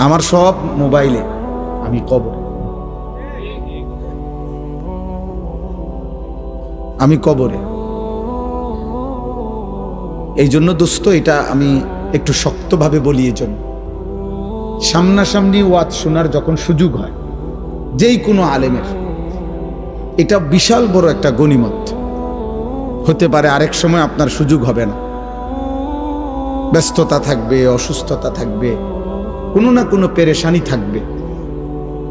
আমার সব মোবাইলে, আমি কবরে, আমি কবরে। এই জন্য দোস্ত, এটা আমি একটু শক্তভাবে বলি। এই জন্য সামনাসামনি ওয়াজ শোনার যখন সুযোগ হয় যেই কোনো আলেমের, এটা বিশাল বড় একটা গনিমত হতে পারে। আরেক সময় আপনার সুযোগ হবে না, ব্যস্ততা থাকবে, অসুস্থতা থাকবে, কোনো না কোনো পেরেশানি থাকবে,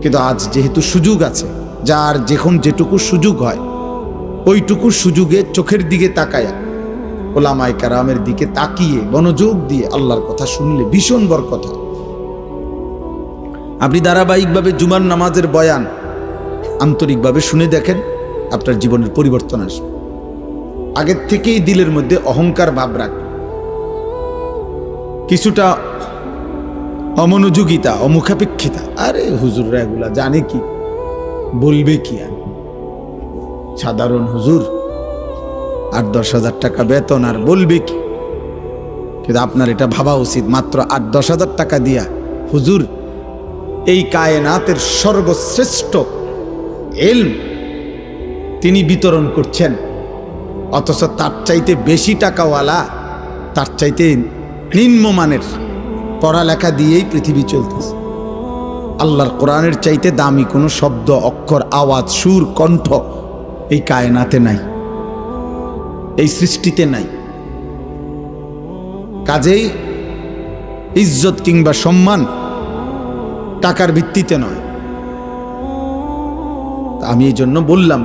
কিন্তু আজ যেহেতু সুযোগ আছে, যার যখন যেটুকু সুযোগ হয় ওইটুকু সুযোগে চোখের দিকে তাকায়া, ওলামায়ে কেরামের দিকে তাকিয়ে মনোযোগ দিয়ে আল্লাহর কথা শুনলে ভীষণ বড় কথা। আপনি ধারাবাহিকভাবে জুমার নামাজের বয়ান আন্তরিকভাবে শুনে দেখেন, আপনার জীবনের পরিবর্তন আসবে। আগের থেকেই দিলের মধ্যে অহংকার ভাব রাখবে, কিছুটা অমনোযোগিতা, অমুখাপেক্ষিতা, আরে হুজুররা এগুলা জানে কি, বলবে কি, আর সাধারণ হুজুর 8-10 হাজার টাকা বেতন, আর বলবে কি। কিন্তু আপনার এটা ভাবা উচিত, মাত্র 8-10 হাজার টাকা দিয়া হুজুর এই কায়নাতের সর্বশ্রেষ্ঠ ইলম তিনি বিতরণ করছেন, অথচ তার চাইতে বেশি টাকাওয়ালা, তার চাইতে নিম্নমানের পড়ালেখা দিয়েই পৃথিবী চলতেছে। আল্লাহর কোরআনের চাইতে দামি কোনো শব্দ, অক্ষর, আওয়াজ, সুর, কণ্ঠ এই কায়নাতে নাই, এই সৃষ্টিতে নাই। কাজেই ইজ্জত কিংবা সম্মান টাকার ভিত্তিতে নয়। আমি এই জন্য বললাম,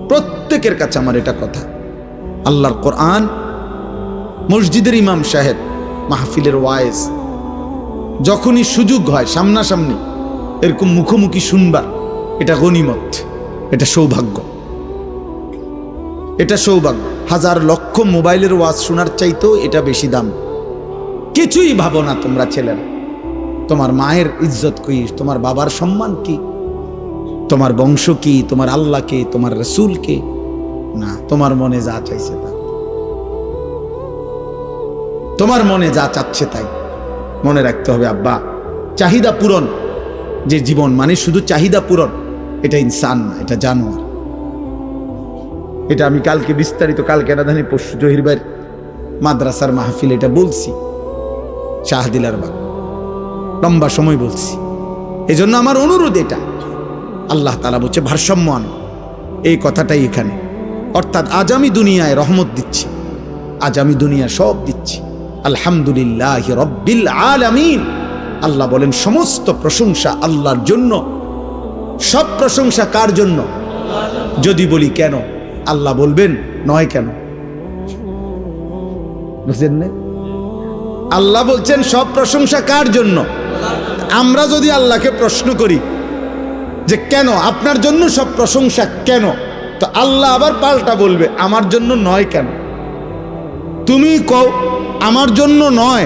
প্রত্যেকের কাছে আমার এটা কথা, আল্লাহর কোরআন, মসজিদের ইমাম সাহেব, মাহফিলের ওয়াইজ, যখনই সুযোগ হয় সামনাসামনি এরকম মুখোমুখি শুনবা, এটা গনিমত, এটা সৌভাগ্য, এটা সৌভাগ্য। হাজার লক্ষ মোবাইলের ওয়াজ শোনার চাইতেও এটা বেশি দাম। কিছুই ভাবো না তোমরা ছেলেরা, তোমার মায়ের ইজ্জত কি, তোমার বাবার সম্মান কি, তোমার বংশ কি, তোমার আল্লাহ কে, তোমার রাসূল কে, না, তোমার মনে যা চাইছে তা, তোমার মনে যা চাচ্ছে তাই। মনে রাখতে হবে আব্বা, চাহিদা পূরণ, যে জীবন মানে শুধু চাহিদা পূরণ, এটা ইনসান না, এটা জানোয়ার। এটা আমি কালকে বিস্তারিত, কালকে না জানি পরশু জহির ভাইয়ের মাদ্রাসার মাহফিল এটা বলছি, শাহদিলার বাগ, লম্বা সময় বলছি। এই জন্য আমার অনুরোধ এটা, আল্লাহ তাআলা বলছে ভারসাম্য আনো, এই কথাটাই এখানে। অর্থাৎ আজ আমি দুনিয়ায় রহমত দিচ্ছি, আজ আমি দুনিয়া সব দিচ্ছি, আলহামদুলিল্লাহি রাব্বিল আলামিন। আল্লাহ বলেন সমস্ত প্রশংসা আল্লাহর জন্য। সব প্রশংসা কার জন্য? যদি বলি কেন, আল্লাহ বলবেন নয় কেন, বুঝলেন না? আল্লাহ বলছেন সব প্রশংসা কার জন্য। আমরা যদি আল্লাহকে প্রশ্ন করি যে কেন, আপনার জন্য সব প্রশংসা কেন, তো আল্লাহ আবার পাল্টা বলবে আমার জন্য নয় কেন। তুমি কও আমার জন্য নয়,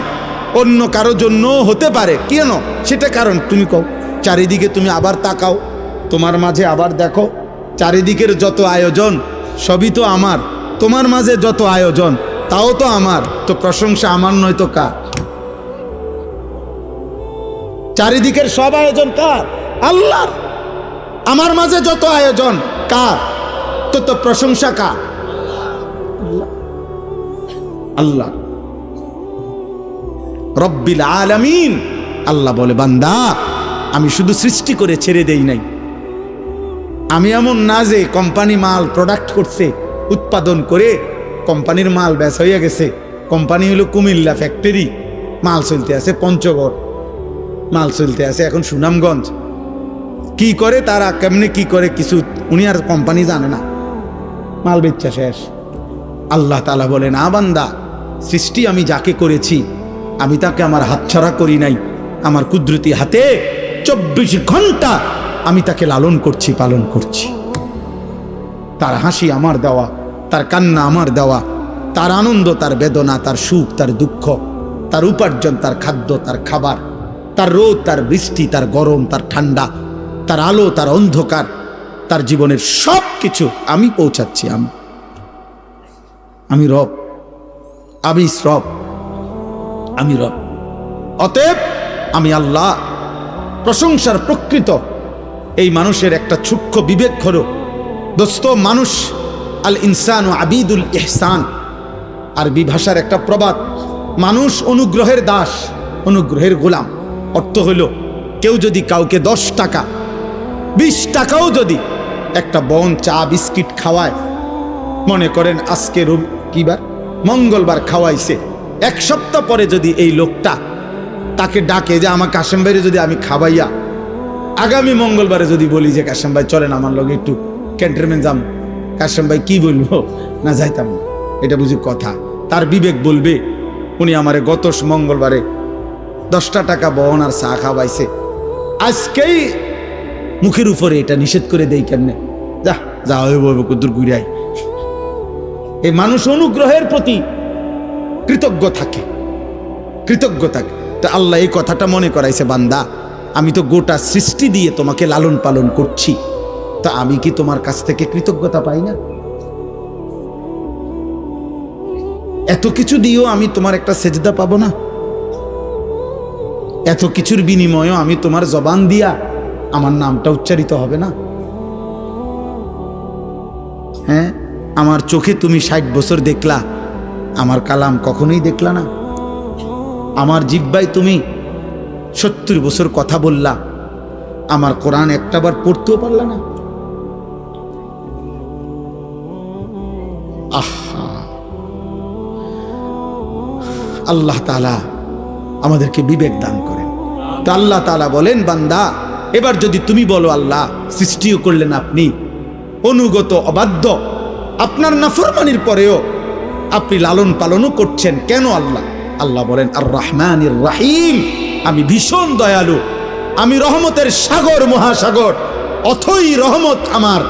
অন্য কারো জন্য হতে পারে, কেন সেটা কারণ তুমি কও। চারিদিকে তুমি আবার তাকাও, তোমার মাঝে আবার দেখো, চারিদিকের যত আয়োজন সবই তো আমার, তোমার মাঝে যত আয়োজন তাও তো আমার, তো প্রশংসা আমার নয় তো কার? চারিদিকের সব আয়োজন কার? আল্লাহর। আমার মাঝে যত আয়োজন কার? তো প্রশংসা কার? আল্লাহ রব্বিল আলামিন। আল্লাহ বলে বান্দা আমি শুধু সৃষ্টি করে ছেড়ে দেই নাই, আমি এমন না যে কোম্পানি মাল প্রোডাক্ট করছে, উৎপাদন করে কোম্পানির মাল বেচা হইয়া গেছে, কোম্পানি হলো কুমিল্লা ফ্যাক্টরি, মাল চলতে আছে পঞ্চগড়, মাল চলতে আছে এখন সুনামগঞ্জ, কি করে তারা কেমনে কি করে কিছু উনি আর কোম্পানি জানে না, মাল বেচা শেষ। আল্লাহ তাআলা বলে না বান্দা, সৃষ্টি আমি যাকে করেছি আমি তাকে আমার হাতছাড়া করি নাই, আমার কুদরতি হাতে 24 ঘন্টা আমি তাকে লালন করছি, পালন করছি। তার হাসি আমার দেওয়া, তার কান্না আমার দেওয়া, তার আনন্দ, তার বেদনা, তার সুখ, তার দুঃখ, তার উপার্জন, তার খাদ্য, তার খাবার, তার রোদ, তার বৃষ্টি, তার গরম, তার ঠান্ডা, তার আলো, তার অন্ধকার, তার জীবনের সব কিছু আমি পৌঁছাচ্ছি। আমি রব, আমি রব, আমি রব। অতএব আমি আল্লাহ প্রশংসার প্রকৃত এই মানুষের একটা সূক্ষ্ম বিবেক হলো, দোস্ত মানুষ আল ইনসান ও আবিদুল ইহসান, আরবি ভাষার একটা প্রবাদ, মানুষ অনুগ্রহের দাস, অনুগ্রহের গোলাম। অর্থ হইল কেউ যদি কাউকে 10 টাকা 20 টাকাও যদি একটা বন চা বিস্কিট খাওয়ায়, মনে করেন আজকে কিবার মঙ্গলবার খাওয়াইছে, 1 সপ্তাহ পরে যদি এই লোকটা তাকে ডাকে যে আমার কাশেম ভাইরে যদি আমি খাওয়াইয়া আগামী মঙ্গলবারে যদি বলি যে কাশেম ভাই চলেন আমার লগে একটু ক্যান্টনমেন্ট যাম, কাশেম ভাই কি বলবো, না যাইতাম না, এটা বুঝি কথা। তার বিবেক বলবে উনি আমারে গত মঙ্গলবারে 10টা টাকা বহন আর চা খাওয়াইছে, আজকেই মুখের উপরে এটা নিষেধ করে দেই কেমনে, যা যা হইব কুদ্দুর ঘুরাই। এই মানুষ অনুগ্রহের প্রতি কৃতজ্ঞ থাকে, কৃতজ্ঞ থাকে। তো আল্লাহ এই কথাটা মনে করাইছে, বান্দা আমি তো গোটা সৃষ্টি দিয়ে তোমাকে লালন পালন করছি, তা আমি কি তোমার কাছ থেকে কৃতজ্ঞতা পাই না? এত কিছু দিয়েও আমি তোমার একটা সেজদা পাবো না? এত কিছুর বিনিময়েও আমি তোমার জবান দিয়া আমার নামটা উচ্চারিত হবে না? হ্যাঁ, আমার চোখে তুমি 60 বছর দেখলা, আমার কালাম কখনোই দেখলা না। আমার জিহ্বায় তুমি 70 বছর কথা বললা, আমার কোরআন একটাবার পড়তেও পারলা না। আহা, আল্লাহ তাআলা আমাদেরকে বিবেক দান করেন। তো আল্লাহ তাআলা বলেন, বান্দা এবার যদি তুমি বলো আল্লাহ সৃষ্টিও করলেন আপনি, অনুগত অবাধ্য, আপনার নাফরমানির পরেও আপনি লালন পালনও করছেন কেন আল্লাহ? আল্লাহ বলেন আর রহমানির রাহিম, আমি ভীষণ দয়ালু, আমি রহমতের সাগর মহাসাগর, অথই রহমত আমার,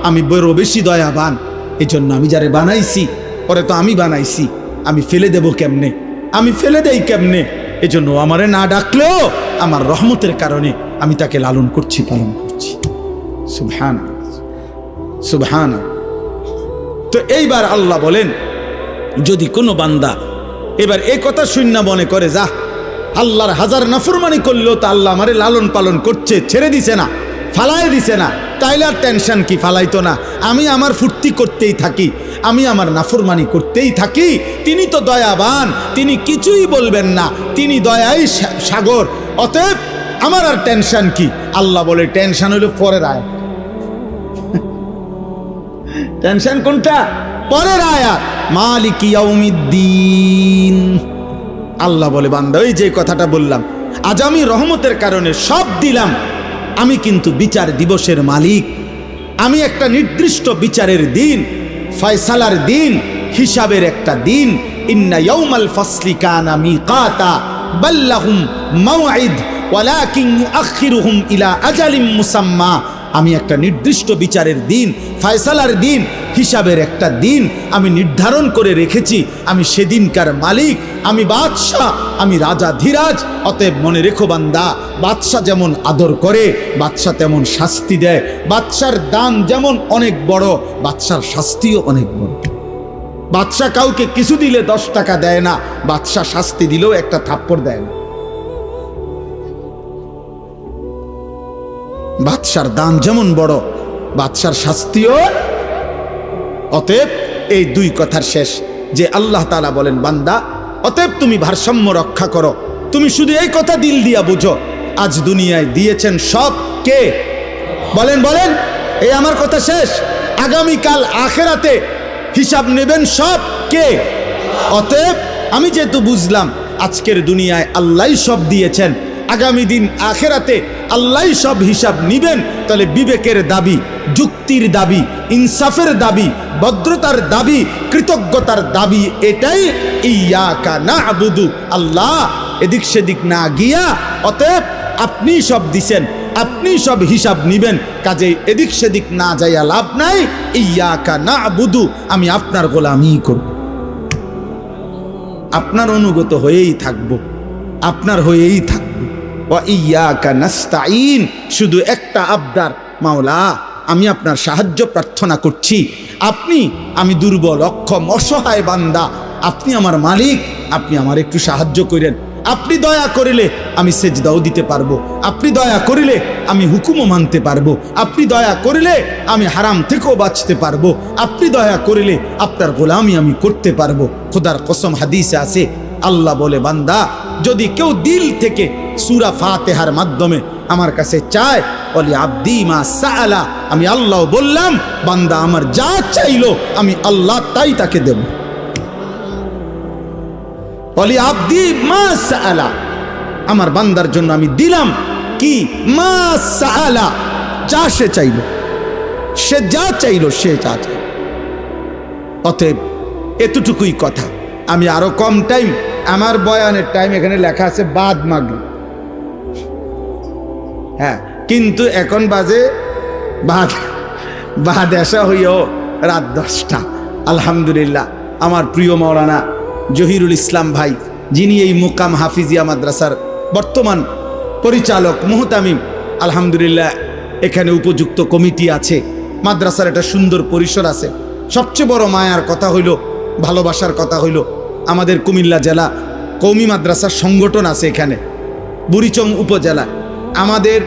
আমি বড় বেশি দয়াবান। এই জন্য আমি যারে বানাইছি, পরে তো আমি বানাইছি, আমি ফেলে দেব কেমনে, আমি ফেলে দেই কেমনে? এই জন্য আমারে না ডাকলেও আমার রহমতের কারণে আমি তাকে লালন করছি, পালন করছি। সুবহান সুবহান। তো এইবার আল্লাহ বলেন, যদি কোনো বান্দা এবার এই কথা শূন্য মনে করে যা আল্লাহর হাজার নাফরমানি করলেও তো আল্লাহ আমারে লালন পালন করছে, ছেড়ে দিছে না, ফালাই দিছে না, তাইলে আর টেনশন কি, ফালাইতো না, আমি আমার ফুর্তি করতেই থাকি, আমি আমার নাফরমানি করতেই থাকি, তিনি তো দয়াবান, তিনি কিছুই বলবেন না, তিনি দয়াই সাগর, অতএব আমার আর টেনশন কি? আল্লাহ বলে টেনশন হইল পরের আয়াত। টেনশন কোনটা? পরের আয়াত, মালিক ইয়াউমিদ্দিন। আল্লাহ বলে বান্দা ওই যে কথাটা বললাম, আজ আমি রহমতের কারণে সব দিলাম, আমি কিন্তু বিচার দিবসের মালিক, আমি একটা নির্দিষ্ট বিচারের দিন, ফয়সালার দিন, হিসাবের একটা দিন। ইন্না ইয়াউমাল ফাসলি কানা মিকাতা বাল্লাহুম মাওঈদ ওয়ালাকিন ইউআখিরুহুম ইলা আজালিম মুসাম্মা। আমি একটা নির্দিষ্ট বিচারের দিন, ফয়সালার দিন, হিসাবের একটা দিন আমি নির্ধারণ করে রেখেছি। আমি সেদিনকার মালিক, আমি বাদশাহ, আমি রাজা ধীরাজ। অতএব মনে রেখো বান্দা, বাদশাহ যেমন আদর করে, বাদশাহ তেমন শাস্তি দেয়। বাদশার দান যেমন অনেক বড়, বাদশার শাস্তিও অনেক বড়। বাদশাহ কাউকে কিছু দিলে 10 টাকা দেয় না, বাদশাহ শাস্তি দিলেও একটা থাপ্পড় দেয় না। বাদশার দান যেমন বড়, বাদশার শাস্তিও। অতএব এই দুই কথার শেষ যে আল্লাহ তাআলা বলেন, বান্দা অতএব তুমি ভারসাম্য রক্ষা করো, তুমি শুধু এই কথা দিল দিয়া বুঝো, আজ দুনিয়ায় দিয়েছেন সব কে? বলেন বলেন, এই আমার কথা শেষ। আগামীকাল আখেরাতে হিসাব নেবেন সব কে? অতএব আমি যেহেতু বুঝলাম আজকের দুনিয়ায় আল্লাহই সব দিয়েছেন, আগামী দিন আখেরাতে আল্লাহই সব হিসাব নিবেন, তাহলে বিবেকের দাবি, যুক্তির দাবি, ইনসাফের দাবি, ভদ্রতার দাবি, কৃতজ্ঞতার দাবি এটাই, ইয়াকা না'বুদু, আল্লাহ এদিক সেদিক না গিয়া, অতএব আপনি সব দিছেন, আপনি সব হিসাব নিবেন, কাজেই এদিক সেদিক না যাইয়া লাভ নাই। ইয়াকা না'বুদু, আমি আপনার গোলামি করব, আপনার অনুগত হয়েই থাকব, আপনার হয়েই থাকব। ওয়া ইয়াকা নাস্তাঈন, শুধু একটা আবদার, মাওলা আমি আপনার সাহায্য প্রার্থনা করছি, আমি দুর্বল, অক্ষম, অসহায় বান্দা, আপনি আমার মালিক, আপনি আমার একটু সাহায্য করেন, আপনি দয়া করিলে আমি সেজদাও দিতে পারবো, আপনি দয়া করিলে আমি হুকুমও মানতে পারবো, আপনি দয়া করিলে আমি হারাম থেকেও বাঁচতে পারবো, আপনি দয়া করিলে আপনার গোলামি আমি করতে পারবো। খোদার কসম হাদিসে আছে, আল্লাহ বলে বান্দা যদি কেউ দিল থেকে সূরা ফাতিহার মাধ্যমে আমার কাছে চায়, বলি আব্দি মা সাআলা, আমি আল্লাহ বললাম বান্দা আমার যা চাইলো আমি আল্লাহ তাই তাকে দেব। বলি আব্দি মা সাআলা, আমার বান্দার জন্য আমি দিলাম কি মা সাআলা, যা সে চাইলো, সে যা চাইলো সে যা চাইল। অতএব এতটুকুই কথা। আমি আরো কম টাইম, আমার বয়ানের টাইম এখানে লেখা আছে বাদ মাগরিব, হ্যাঁ, কিন্তু এখন বাজে বাদ আসা হইও রাত 10টা। আলহামদুলিল্লাহ, আমার প্রিয় মাওলানা জহিরুল ইসলাম ভাই, যিনি এই মুকাম হাফিজিয়া মাদ্রাসার বর্তমান পরিচালক মুহতামিম, আলহামদুলিল্লাহ এখানে উপযুক্ত কমিটি আছে, মাদ্রাসার একটা সুন্দর পরিসর আছে। সবচেয়ে বড় মায়ার কথা হইল, ভালোবাসার কথা হইল, আমাদের কুমিল্লা জেলা কওমি মাদ্রাসার সংগঠন আছে এখানে বুড়িচং উপজেলা। আমাদের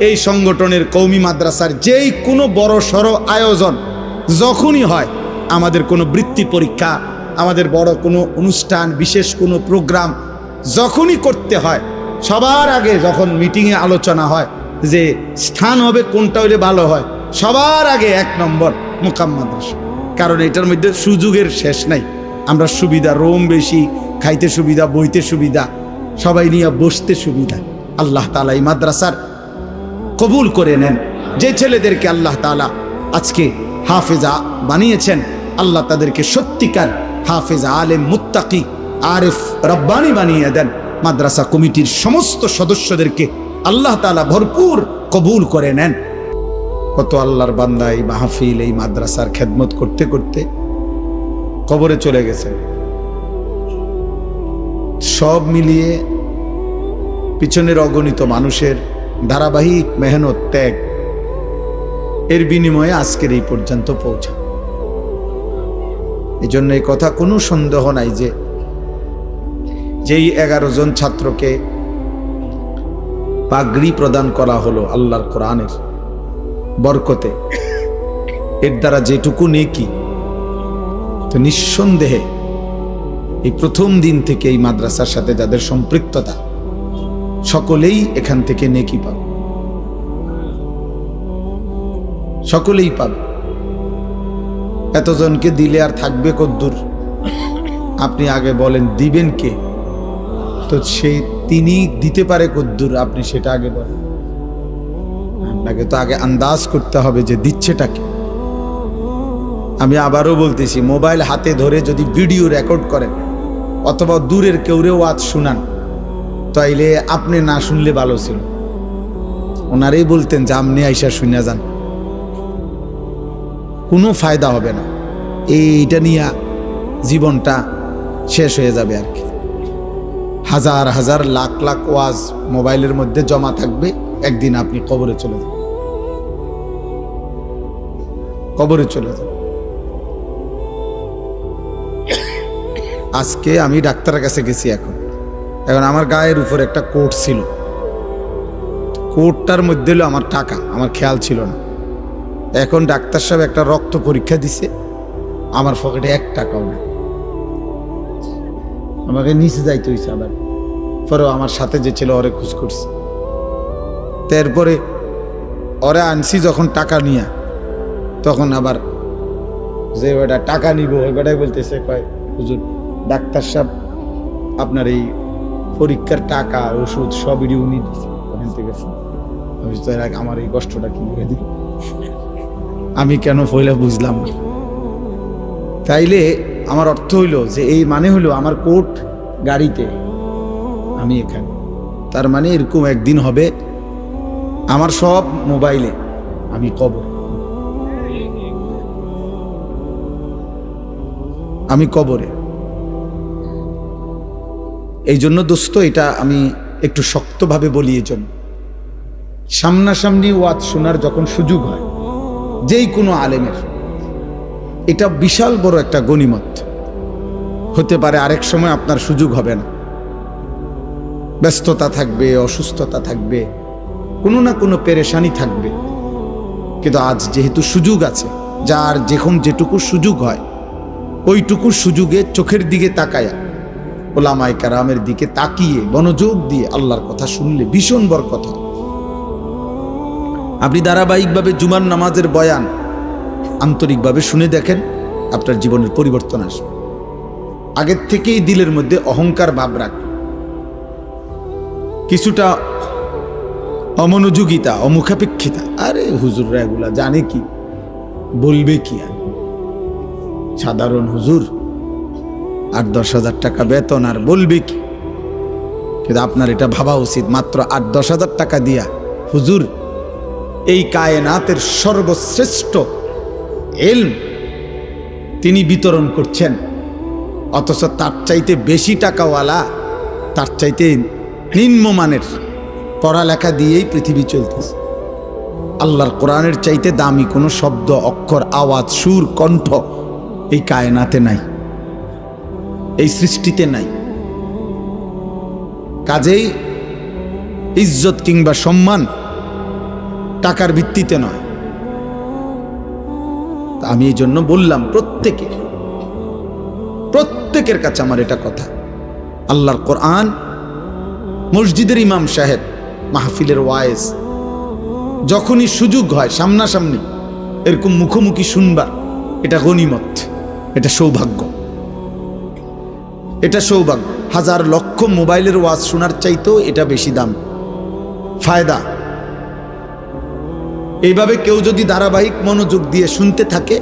এই সংগঠনের কওমি মাদ্রাসার যেই কোনো বড় সড় আয়োজন যখনই হয়, আমাদের কোনো বৃত্তি পরীক্ষা, আমাদের বড় কোনো অনুষ্ঠান, বিশেষ কোনো প্রোগ্রাম যখনই করতে হয়, সবার আগে যখন মিটিংয়ে আলোচনা হয় যে স্থান হবে কোনটা হইলে ভালো হয়, সবার আগে 1 নম্বর মুকাম মাদ্রাসা। কারণ এটার মধ্যে সুযোগের শেষ নাই। আমরা সুবিধা, রোম বেশি, খাইতে সুবিধা, বইতে সুবিধা, সবাই নিয়ে বসতে সুবিধা। আল্লাহ তাআলা এই মাদ্রাসার কবুল করে নেন। যে ছেলেদেরকে আল্লাহ তাআলা আজকে হাফেজা বানিয়েছেন, আল্লাহ তাদেরকে সত্যিকার হাফেজ, আলেম, মুত্তাকি, আরিফ, রব্বানি বানিয়ে দেন। মাদ্রাসা কমিটির সমস্ত সদস্যদেরকে আল্লাহ তাআলা ভরপুর কবুল করে নেন। কত আল্লাহর বান্দা এই মাহফিল, এই মাদ্রাসার খেদমত করতে করতে কবরে চলে গেছে। সব মিলিয়ে পিছনের অগণিত মানুষের ধারাবাহিক মেহনত, ত্যাগ, এর বিনিময়ে আজকের এই পর্যন্ত পৌঁছা। এই জন্য এই কথা কোনো সন্দেহ নাই যে যেই 11 জন ছাত্রকে পাগড়ি প্রদান করা হলো আল্লাহর কোরআনের বরকতে, এর দ্বারা যেটুকু নেকি, তো নিঃসন্দেহে এই প্রথম দিন থেকে এই মাদ্রাসার সাথে যাদের সম্পৃক্ততা, সকলেই এখান থেকে নেকি পাবে, সকলেই পাবে। এতজনকে দিলে আর থাকবে কদ্দুর? আপনি আগে বলেন দিবেন কে? তো তিনি দিতে পারে কদ্দুর, আপনি সেটা আগে বলেন। আপনাকে তো আগে আন্দাজ করতে হবে যে দিচ্ছেটাকে। আমি আবারও বলতেছি, মোবাইল হাতে ধরে যদি ভিডিও রেকর্ড করেন অথবা দূরের কেউরে ওয়াজ শুনান, তাইলে আপনি না শুনলে ভালো ছিল। ওনারাই বলতেন যে আপনি আইসা শুনে যান, কোনো ফায়দা হবে না, এইটা নিয়ে জীবনটা শেষ হয়ে যাবে আর কি। হাজার হাজার লাখ লাখ ওয়াজ মোবাইলের মধ্যে জমা থাকবে, একদিন আপনি কবরে চলে যাবেন, কবরে চলে যাবেন। আজকে আমি ডাক্তারের কাছে গেছি, এখন আমার গায়ের উপর একটা কোট ছিল, কোটটার মধ্যে হলো আমার টাকা, আমার খেয়াল ছিল না। এখন ডাক্তার সাহেব একটা রক্ত পরীক্ষা দিছে, আমার পকেটে 1 টাকাও না। আমাকে নিচে যাইতে হয়েছে আবার, পরেও আমার সাথে যে ছিল ওরে খোঁজ করছি। তারপরে ওরে আনছি যখন টাকা নিয়ে, তখন আবার যে ওটা টাকা নিব ওই বেটাই বলতেছে, কয় হুজুর ডাক্তার সাহেব আপনার এই পরীক্ষার টাকা, ওষুধ সবই উনি দিচ্ছে, ওখান থেকে আমার এই কষ্টটা কি করে দিল, আমি কেন পয়লা বুঝলাম না। তাইলে আমার অর্থ হইল যে এই মানে হলো আমার কোট গাড়িতে, আমি এখানে, তার মানে এরকম একদিন হবে আমার সব মোবাইলে, আমি কবর, আমি কবরে। এই জন্য দোস্ত, এটা আমি একটু শক্তভাবে বলি। এই জন্য সামনাসামনি ওয়াজ শোনার যখন সুযোগ হয় যেই কোনো আলেমের, এটা বিশাল বড় একটা গনিমত হতে পারে। আরেক সময় আপনার সুযোগ হবে না, ব্যস্ততা থাকবে, অসুস্থতা থাকবে, কোনো না কোনো পেরেশানি থাকবে। কিন্তু আজ যেহেতু সুযোগ আছে, যার যখন যেটুকু সুযোগ হয় ওইটুকু সুযোগে চোখের দিকে তাকায়া, ওলামায়ে কেরামের দিকে তাকিয়ে মনোযোগ দিয়ে আল্লাহর কথা শুনলে ভীষণ বড় কথা। আপনি ধারাবাহিকভাবে জুমার নামাজের বয়ান আন্তরিকভাবে শুনে দেখেন, আপনার জীবনের পরিবর্তন আসবে। আগের থেকেই দিলের মধ্যে অহংকার ভাব রাখবে, কিছুটা অমনোযোগিতা, অমুখাপেক্ষিতা, আরে হুজুররা এগুলা জানে কি, বলবে কি, আর সাধারণ হুজুর 8-10 হাজার টাকা বেতন, আর বলবে কি। কিন্তু আপনার এটা ভাবা উচিত, মাত্র 8-10 হাজার টাকা দিয়া হুজুর এই কায়নাতের সর্বশ্রেষ্ঠ ইলম তিনি বিতরণ করছেন, অথচ তার চাইতে বেশি টাকাওয়ালা, তার চাইতে নিম্নমানের পড়ালেখা দিয়েই পৃথিবী চলতেছে। আল্লাহর কোরআনের চাইতে দামি কোনো শব্দ, অক্ষর, আওয়াজ, সুর, কণ্ঠ এই কায়নাতে নাই, এই সৃষ্টিতে নাই। কাজেই ইজ্জত কিংবা সম্মান টাকার ভিত্তিতে নয়। আমি এই জন্য বললাম, প্রত্যেকের কাছে আমার এটা কথা, আল্লাহর কোরআন, মসজিদের ইমাম সাহেব, মাহফিলের ওয়াইজ, যখনই সুযোগ হয় সামনাসামনি এরকম মুখোমুখি শুনবার, এটা গনিমত, এটা সৌভাগ্য, এটা সৌভাগ্য। হাজার লক্ষ মোবাইলের ওয়াজ শোনার চাইতেও এটা বেশি দাম, ফায়দা। এইভাবে কেউ যদি ধারাবাহিক মনোযোগ দিয়ে শুনতে থাকে,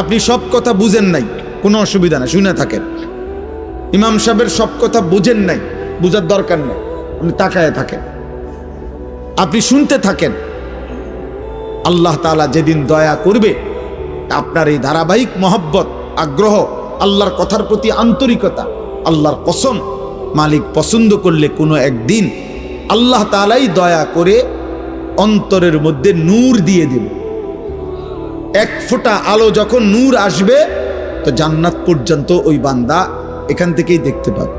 আপনি সব কথা বুঝেন নাই, কোনো অসুবিধা না, শুনে থাকেন। ইমাম সাহেবের সব কথা বুঝেন নাই, বুঝার দরকার নেই, আপনি তাকায় থাকেন, আপনি শুনতে থাকেন। আল্লাহ তাআলা যেদিন দয়া করবে, আপনার এই ধারাবাহিক মহব্বত, আগ্রহ, আল্লাহর কথার প্রতি আন্তরিকতা, আল্লাহর কসম, মালিক পছন্দ করলে কোনো একদিন আল্লাহ তাআলাই দয়া করে অন্তরের মধ্যে নূর দিয়ে দেবে। এক ফোঁটা আলো যখন নূর আসবে, তো জান্নাত পর্যন্ত ওই বান্দা এখান থেকেই দেখতে পাবে।